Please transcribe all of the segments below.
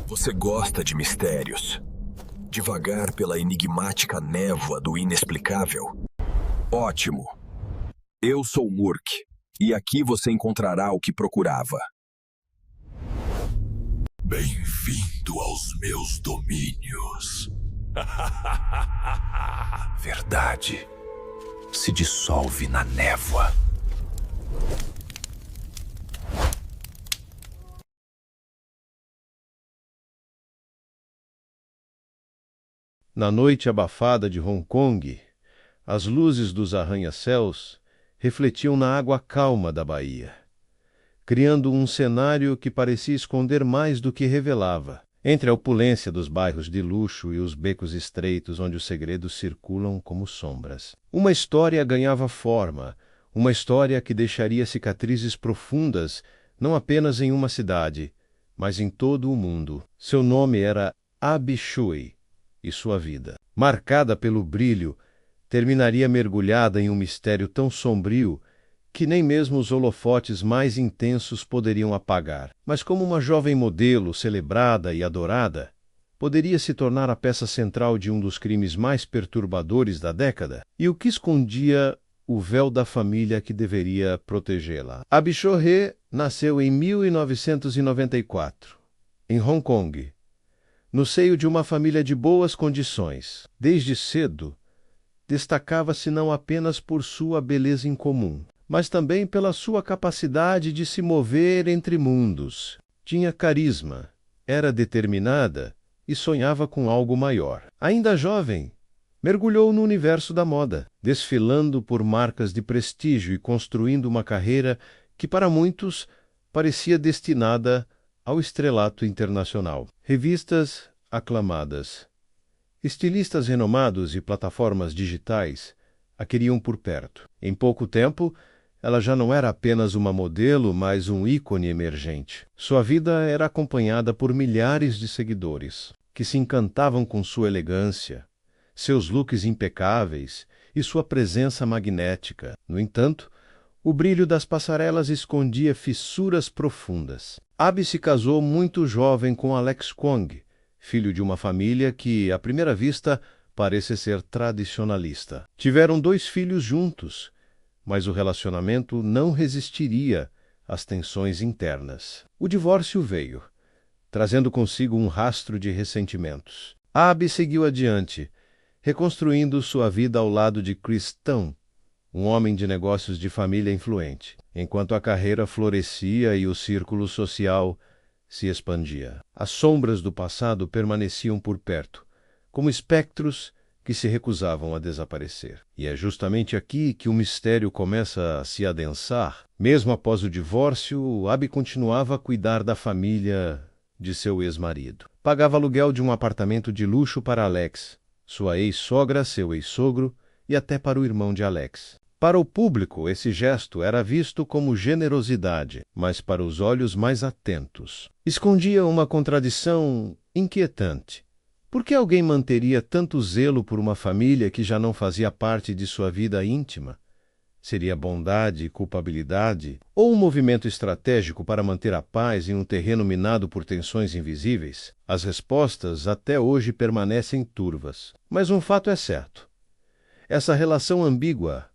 Você gosta de mistérios? De vagar pela enigmática névoa do inexplicável? Ótimo! Eu sou Murk, e aqui você encontrará o que procurava. Bem-vindo aos meus domínios. Verdade se dissolve na névoa. Na noite abafada de Hong Kong, as luzes dos arranha-céus refletiam na água calma da baía, criando um cenário que parecia esconder mais do que revelava. Entre a opulência dos bairros de luxo e os becos estreitos onde os segredos circulam como sombras, uma história ganhava forma, uma história que deixaria cicatrizes profundas não apenas em uma cidade, mas em todo o mundo. Seu nome era Abi Shui, e sua vida, marcada pelo brilho, terminaria mergulhada em um mistério tão sombrio que nem mesmo os holofotes mais intensos poderiam apagar. Mas como uma jovem modelo celebrada e adorada, poderia se tornar a peça central de um dos crimes mais perturbadores da década? E o que escondia o véu da família que deveria protegê-la? Abi Shui nasceu em 1994, em Hong Kong, no seio de uma família de boas condições. Desde cedo, destacava-se não apenas por sua beleza incomum, mas também pela sua capacidade de se mover entre mundos. Tinha carisma, era determinada e sonhava com algo maior. Ainda jovem, mergulhou no universo da moda, desfilando por marcas de prestígio e construindo uma carreira que para muitos parecia destinada ao estrelato internacional. Revistas aclamadas, estilistas renomados e plataformas digitais a queriam por perto. Em pouco tempo, ela já não era apenas uma modelo, mas um ícone emergente. Sua vida era acompanhada por milhares de seguidores, que se encantavam com sua elegância, seus looks impecáveis e sua presença magnética. No entanto, o brilho das passarelas escondia fissuras profundas. Abi se casou muito jovem com Alex Kwong, filho de uma família que, à primeira vista, parece ser tradicionalista. Tiveram 2 filhos juntos, mas o relacionamento não resistiria às tensões internas. O divórcio veio, trazendo consigo um rastro de ressentimentos. Abi seguiu adiante, reconstruindo sua vida ao lado de Chris Tang, um homem de negócios de família influente, enquanto a carreira florescia e o círculo social se expandia. As sombras do passado permaneciam por perto, como espectros que se recusavam a desaparecer. E é justamente aqui que o mistério começa a se adensar. Mesmo após o divórcio, Abi continuava a cuidar da família de seu ex-marido. Pagava aluguel de um apartamento de luxo para Alex, sua ex-sogra, seu ex-sogro e até para o irmão de Alex. Para o público, esse gesto era visto como generosidade, mas para os olhos mais atentos escondia uma contradição inquietante. Por que alguém manteria tanto zelo por uma família que já não fazia parte de sua vida íntima? Seria bondade e culpabilidade, ou um movimento estratégico para manter a paz em um terreno minado por tensões invisíveis? As respostas até hoje permanecem turvas. Mas um fato é certo. Essa relação ambígua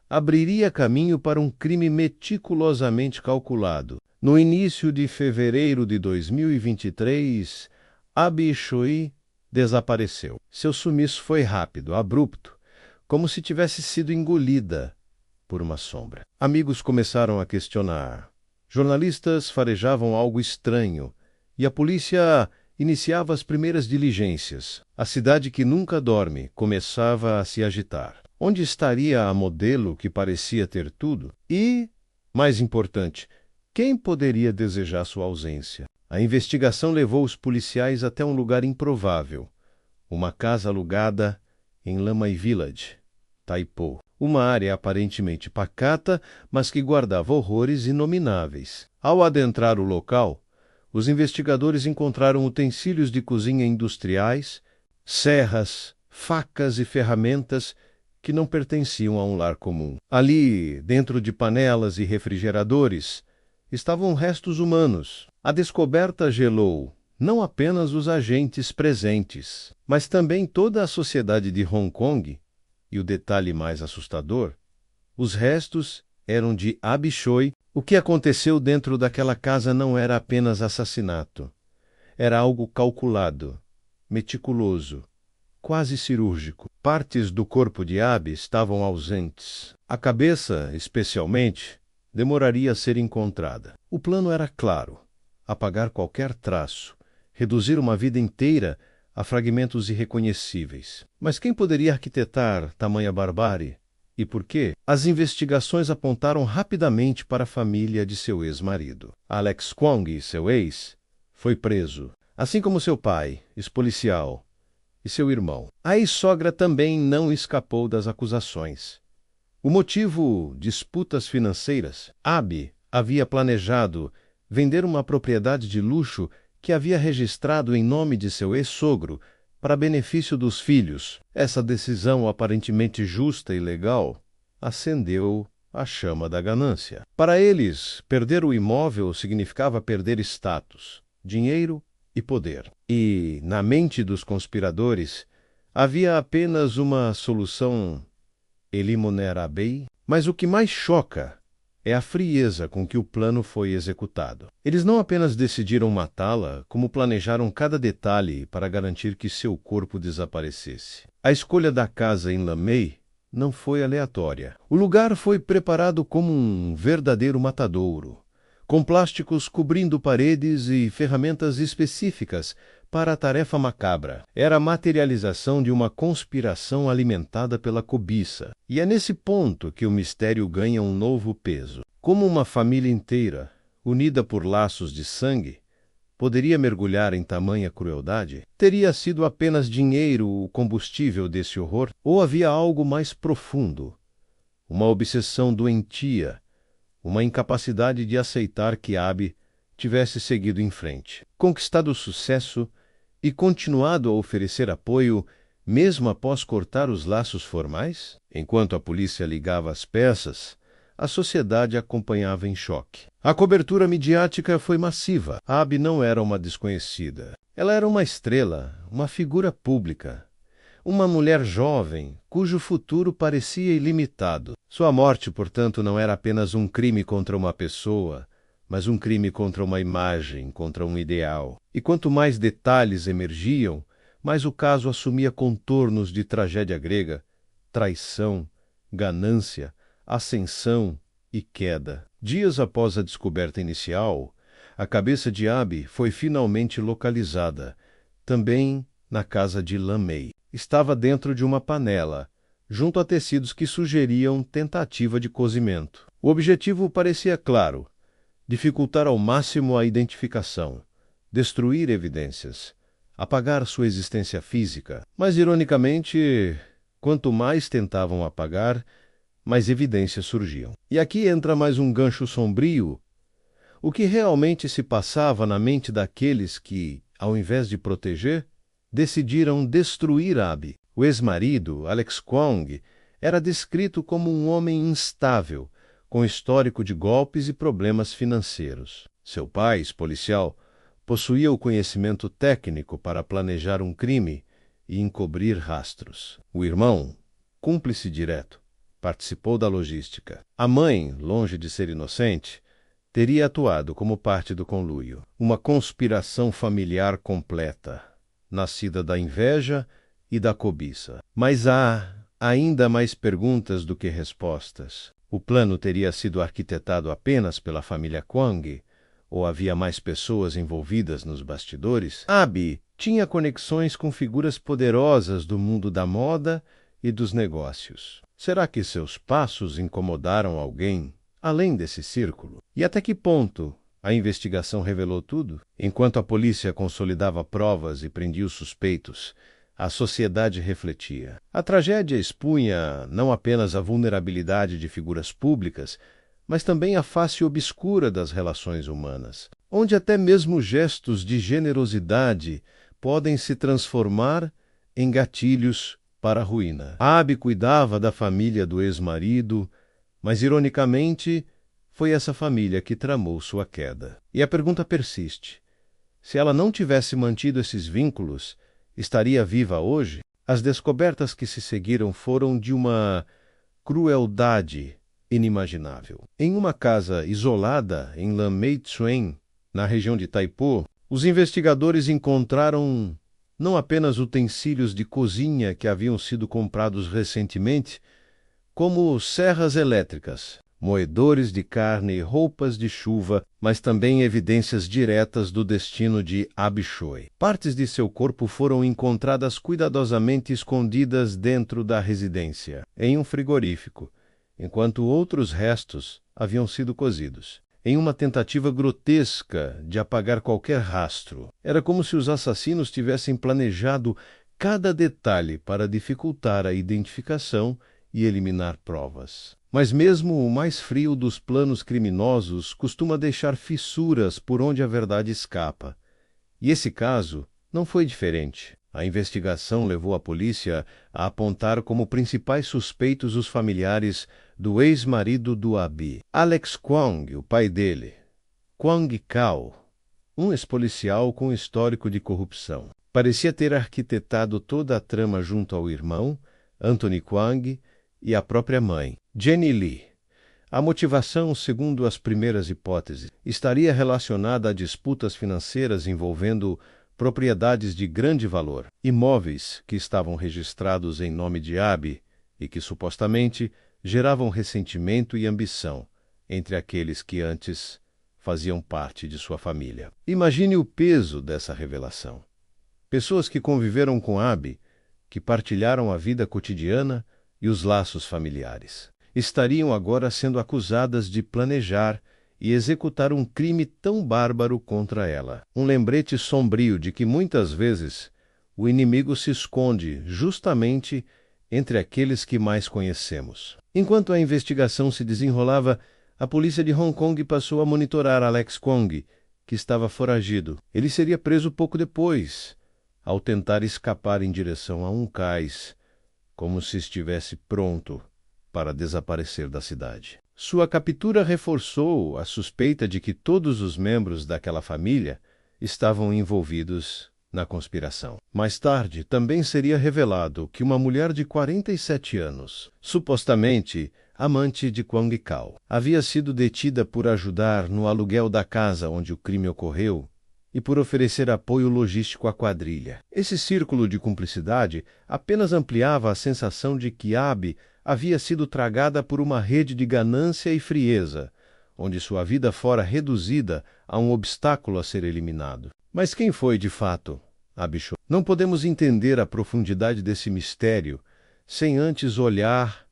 abriria caminho para um crime meticulosamente calculado. No início de fevereiro de 2023, Abi Shui desapareceu. Seu sumiço foi rápido, abrupto, como se tivesse sido engolida por uma sombra. Amigos começaram a questionar. Jornalistas farejavam algo estranho e a polícia iniciava as primeiras diligências. A cidade que nunca dorme começava a se agitar. Onde estaria a modelo que parecia ter tudo? E, mais importante, quem poderia desejar sua ausência? A investigação levou os policiais até um lugar improvável, uma casa alugada em Lamai Village, Taipo. Uma área aparentemente pacata, mas que guardava horrores inomináveis. Ao adentrar o local, os investigadores encontraram utensílios de cozinha industriais, serras, facas e ferramentas que não pertenciam a um lar comum. Ali, dentro de panelas e refrigeradores, estavam restos humanos. A descoberta gelou não apenas os agentes presentes, mas também toda a sociedade de Hong Kong, e o detalhe mais assustador, os restos eram de Abi Choi. O que aconteceu dentro daquela casa não era apenas assassinato. Era algo calculado, meticuloso, quase cirúrgico. Partes do corpo de Abi estavam ausentes. A cabeça, especialmente, demoraria a ser encontrada. O plano era claro: apagar qualquer traço, reduzir uma vida inteira a fragmentos irreconhecíveis. Mas quem poderia arquitetar tamanha barbárie? E por quê? As investigações apontaram rapidamente para a família de seu ex-marido. Alex Kwong, seu ex, foi preso, assim como seu pai, ex-policial, e seu irmão. A ex-sogra também não escapou das acusações. O motivo: disputas financeiras. Abi havia planejado vender uma propriedade de luxo que havia registrado em nome de seu ex-sogro para benefício dos filhos. Essa decisão aparentemente justa e legal acendeu a chama da ganância. Para eles, perder o imóvel significava perder status, dinheiro e poder. E, na mente dos conspiradores, havia apenas uma solução: eliminar Abi. Mas o que mais choca é a frieza com que o plano foi executado. Eles não apenas decidiram matá-la, como planejaram cada detalhe para garantir que seu corpo desaparecesse. A escolha da casa em Lamei não foi aleatória. O lugar foi preparado como um verdadeiro matadouro, com plásticos cobrindo paredes e ferramentas específicas para a tarefa macabra. Era a materialização de uma conspiração alimentada pela cobiça. E é nesse ponto que o mistério ganha um novo peso. Como uma família inteira, unida por laços de sangue, poderia mergulhar em tamanha crueldade? Teria sido apenas dinheiro o combustível desse horror? Ou havia algo mais profundo? Uma obsessão doentia, uma incapacidade de aceitar que Abi tivesse seguido em frente, conquistado sucesso e continuado a oferecer apoio mesmo após cortar os laços formais? Enquanto a polícia ligava as peças, a sociedade acompanhava em choque. A cobertura midiática foi massiva. Abi não era uma desconhecida. Ela era uma estrela, uma figura pública. Uma mulher jovem, cujo futuro parecia ilimitado. Sua morte, portanto, não era apenas um crime contra uma pessoa, mas um crime contra uma imagem, contra um ideal. E quanto mais detalhes emergiam, mais o caso assumia contornos de tragédia grega: traição, ganância, ascensão e queda. Dias após a descoberta inicial, a cabeça de Abi foi finalmente localizada, também na casa de Lamei. Estava dentro de uma panela, junto a tecidos que sugeriam tentativa de cozimento. O objetivo parecia claro: dificultar ao máximo a identificação, destruir evidências, apagar sua existência física. Mas, ironicamente, quanto mais tentavam apagar, mais evidências surgiam. E aqui entra mais um gancho sombrio: o que realmente se passava na mente daqueles que, ao invés de proteger, decidiram destruir Abi. O ex-marido, Alex Kwong, era descrito como um homem instável, com histórico de golpes e problemas financeiros. Seu pai, ex-policial, possuía o conhecimento técnico para planejar um crime e encobrir rastros. O irmão, cúmplice direto, participou da logística. A mãe, longe de ser inocente, teria atuado como parte do conluio. Uma conspiração familiar completa, nascida da inveja e da cobiça. Mas há ainda mais perguntas do que respostas. O plano teria sido arquitetado apenas pela família Kwong? Ou havia mais pessoas envolvidas nos bastidores? Abi tinha conexões com figuras poderosas do mundo da moda e dos negócios. Será que seus passos incomodaram alguém além desse círculo? E até que ponto a investigação revelou tudo? Enquanto a polícia consolidava provas e prendia os suspeitos, a sociedade refletia. A tragédia expunha não apenas a vulnerabilidade de figuras públicas, mas também a face obscura das relações humanas, onde até mesmo gestos de generosidade podem se transformar em gatilhos para a ruína. Abi cuidava da família do ex-marido, mas, ironicamente, foi essa família que tramou sua queda. E a pergunta persiste: Se ela não tivesse mantido esses vínculos, estaria viva hoje? As descobertas que se seguiram foram de uma crueldade inimaginável. Em uma casa isolada em Lamei Tsuen, na região de Taipo, os investigadores encontraram não apenas utensílios de cozinha que haviam sido comprados recentemente, como serras elétricas, moedores de carne e roupas de chuva, mas também evidências diretas do destino de Abi Choi. Partes de seu corpo foram encontradas cuidadosamente escondidas dentro da residência, em um frigorífico, enquanto outros restos haviam sido cozidos, em uma tentativa grotesca de apagar qualquer rastro. Era como se os assassinos tivessem planejado cada detalhe para dificultar a identificação e eliminar provas. Mas mesmo o mais frio dos planos criminosos costuma deixar fissuras por onde a verdade escapa. E esse caso não foi diferente. A investigação levou a polícia a apontar como principais suspeitos os familiares do ex-marido do Abi, Alex Kwong, o pai dele, Kwong Kao, um ex-policial com histórico de corrupção. Parecia ter arquitetado toda a trama junto ao irmão, Anthony Kwong, e à própria mãe, Jenny Lee. A motivação, segundo as primeiras hipóteses, estaria relacionada a disputas financeiras envolvendo propriedades de grande valor, imóveis que estavam registrados em nome de Abi e que supostamente geravam ressentimento e ambição entre aqueles que antes faziam parte de sua família. Imagine o peso dessa revelação. Pessoas que conviveram com Abi, que partilharam a vida cotidiana e os laços familiares, estariam agora sendo acusadas de planejar e executar um crime tão bárbaro contra ela. Um lembrete sombrio de que muitas vezes o inimigo se esconde justamente entre aqueles que mais conhecemos. Enquanto a investigação se desenrolava, a polícia de Hong Kong passou a monitorar Alex Kwong, que estava foragido. Ele seria preso pouco depois, ao tentar escapar em direção a um cais, como se estivesse pronto para desaparecer da cidade. Sua captura reforçou a suspeita de que todos os membros daquela família estavam envolvidos na conspiração. Mais tarde, também seria revelado que uma mulher de 47 anos, supostamente amante de Kwong Kao, havia sido detida por ajudar no aluguel da casa onde o crime ocorreu e por oferecer apoio logístico à quadrilha. Esse círculo de cumplicidade apenas ampliava a sensação de que Abi havia sido tragada por uma rede de ganância e frieza, onde sua vida fora reduzida a um obstáculo a ser eliminado. Mas quem foi, de fato, Abi Choi? Não podemos entender a profundidade desse mistério sem antes olhar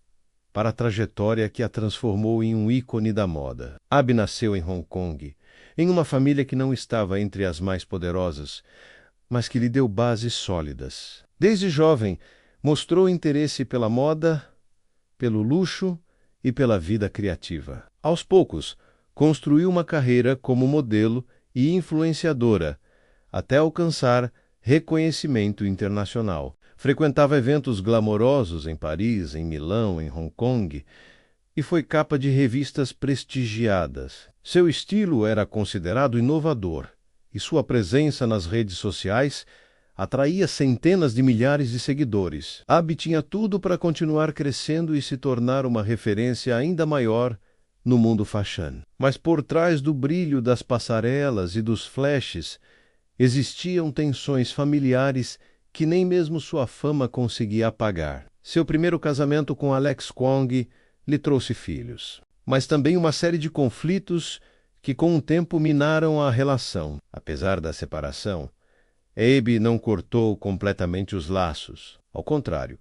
para a trajetória que a transformou em um ícone da moda. Abi nasceu em Hong Kong, em uma família que não estava entre as mais poderosas, mas que lhe deu bases sólidas. Desde jovem, mostrou interesse pela moda, pelo luxo e pela vida criativa. Aos poucos, construiu uma carreira como modelo e influenciadora, até alcançar reconhecimento internacional. Frequentava eventos glamourosos em Paris, em Milão, em Hong Kong, e foi capa de revistas prestigiadas. Seu estilo era considerado inovador, e sua presença nas redes sociais atraía centenas de milhares de seguidores. Abi tinha tudo para continuar crescendo e se tornar uma referência ainda maior no mundo fashion. Mas por trás do brilho das passarelas e dos flashes, existiam tensões familiares que nem mesmo sua fama conseguia apagar. Seu primeiro casamento com Alex Kwong lhe trouxe filhos, mas também uma série de conflitos que com o tempo minaram a relação. Apesar da separação, Abi não cortou completamente os laços. Ao contrário,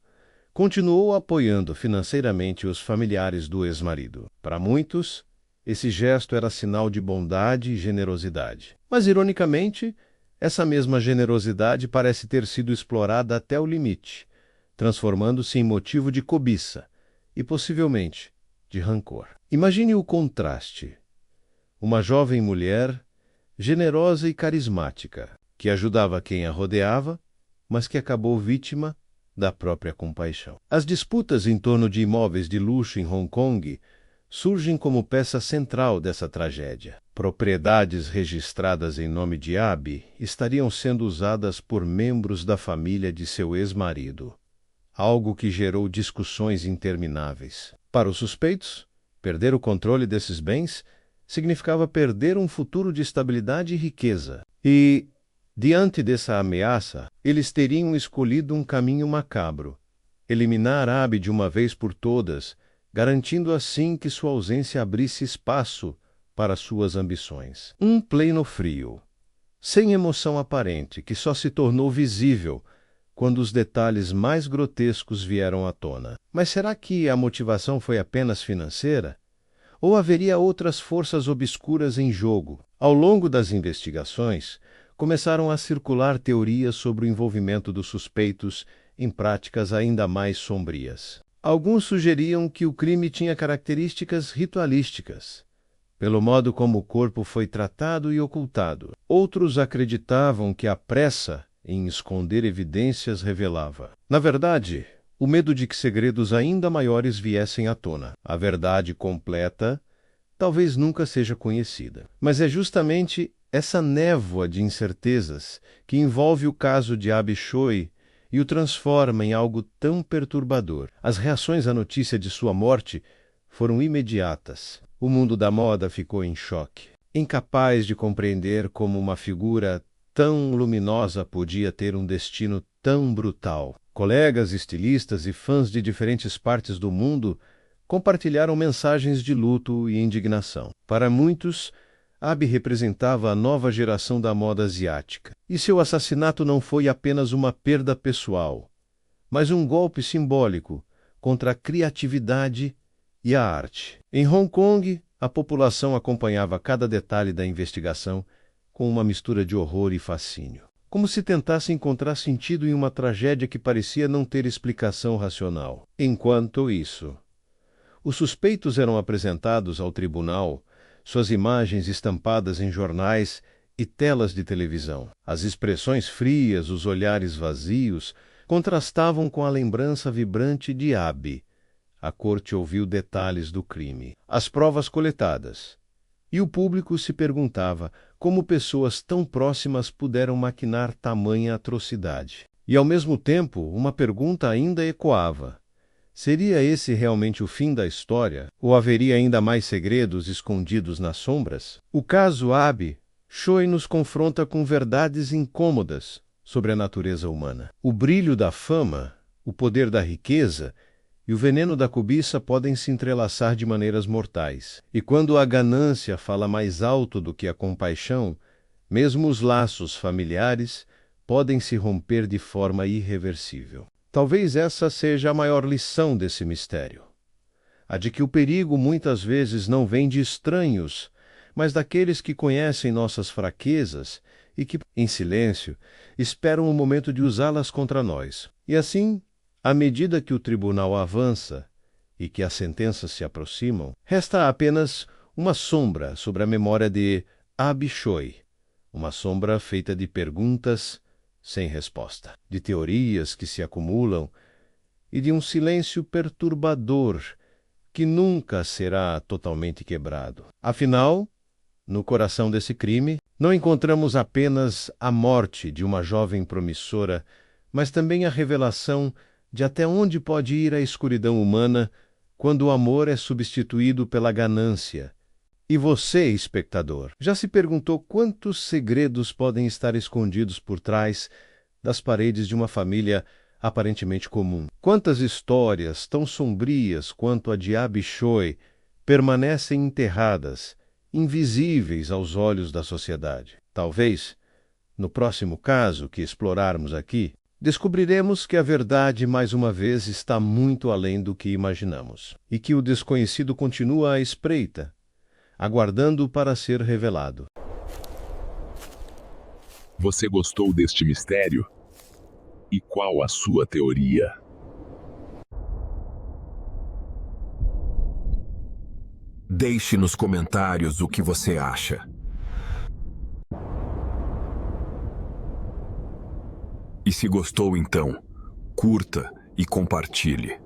continuou apoiando financeiramente os familiares do ex-marido. Para muitos, esse gesto era sinal de bondade e generosidade. Mas, ironicamente, essa mesma generosidade parece ter sido explorada até o limite, transformando-se em motivo de cobiça e, possivelmente, de rancor. Imagine o contraste. Uma jovem mulher, generosa e carismática, que ajudava quem a rodeava, mas que acabou vítima da própria compaixão. As disputas em torno de imóveis de luxo em Hong Kong surgem como peça central dessa tragédia. Propriedades registradas em nome de Abi estariam sendo usadas por membros da família de seu ex-marido, algo que gerou discussões intermináveis. Para os suspeitos, perder o controle desses bens significava perder um futuro de estabilidade e riqueza. E, diante dessa ameaça, eles teriam escolhido um caminho macabro: eliminar Abi de uma vez por todas, garantindo assim que sua ausência abrisse espaço para suas ambições. Um pleno frio, sem emoção aparente, que só se tornou visível quando os detalhes mais grotescos vieram à tona. Mas será que a motivação foi apenas financeira? Ou haveria outras forças obscuras em jogo? Ao longo das investigações, começaram a circular teorias sobre o envolvimento dos suspeitos em práticas ainda mais sombrias. Alguns sugeriam que o crime tinha características ritualísticas, pelo modo como o corpo foi tratado e ocultado. Outros acreditavam que a pressa em esconder evidências revelava, na verdade, o medo de que segredos ainda maiores viessem à tona. A verdade completa talvez nunca seja conhecida. Mas é justamente essa névoa de incertezas que envolve o caso de Abi Choi e o transforma em algo tão perturbador. As reações à notícia de sua morte foram imediatas. O mundo da moda ficou em choque, incapaz de compreender como uma figura tão luminosa podia ter um destino tão brutal. Colegas, estilistas e fãs de diferentes partes do mundo compartilharam mensagens de luto e indignação. Para muitos, Abi representava a nova geração da moda asiática, e seu assassinato não foi apenas uma perda pessoal, mas um golpe simbólico contra a criatividade e a arte. Em Hong Kong, a população acompanhava cada detalhe da investigação com uma mistura de horror e fascínio, como se tentasse encontrar sentido em uma tragédia que parecia não ter explicação racional. Enquanto isso, os suspeitos eram apresentados ao tribunal, suas imagens estampadas em jornais e telas de televisão. As expressões frias, os olhares vazios, contrastavam com a lembrança vibrante de Abi. A corte ouviu detalhes do crime, as provas coletadas, e o público se perguntava como pessoas tão próximas puderam maquinar tamanha atrocidade. E, ao mesmo tempo, uma pergunta ainda ecoava: seria esse realmente o fim da história? Ou haveria ainda mais segredos escondidos nas sombras? O caso Abi Choi nos confronta com verdades incômodas sobre a natureza humana. O brilho da fama, o poder da riqueza e o veneno da cobiça podem se entrelaçar de maneiras mortais. E quando a ganância fala mais alto do que a compaixão, mesmo os laços familiares podem se romper de forma irreversível. Talvez essa seja a maior lição desse mistério: a de que o perigo muitas vezes não vem de estranhos, mas daqueles que conhecem nossas fraquezas e que, em silêncio, esperam o momento de usá-las contra nós. E assim, à medida que o tribunal avança e que as sentenças se aproximam, resta apenas uma sombra sobre a memória de Abi Choi, uma sombra feita de perguntas sem resposta, de teorias que se acumulam e de um silêncio perturbador que nunca será totalmente quebrado. Afinal, no coração desse crime, não encontramos apenas a morte de uma jovem promissora, mas também a revelação de até onde pode ir a escuridão humana quando o amor é substituído pela ganância. E você, espectador, já se perguntou quantos segredos podem estar escondidos por trás das paredes de uma família aparentemente comum? Quantas histórias tão sombrias quanto a de Abi Choi permanecem enterradas, invisíveis aos olhos da sociedade? Talvez, no próximo caso que explorarmos aqui, descobriremos que a verdade, mais uma vez, está muito além do que imaginamos, e que o desconhecido continua à espreita, aguardando para ser revelado. Você gostou deste mistério? E qual a sua teoria? Deixe nos comentários o que você acha. E se gostou, então, curta e compartilhe.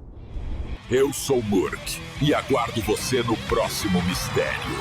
Eu sou Murk e aguardo você no próximo mistério.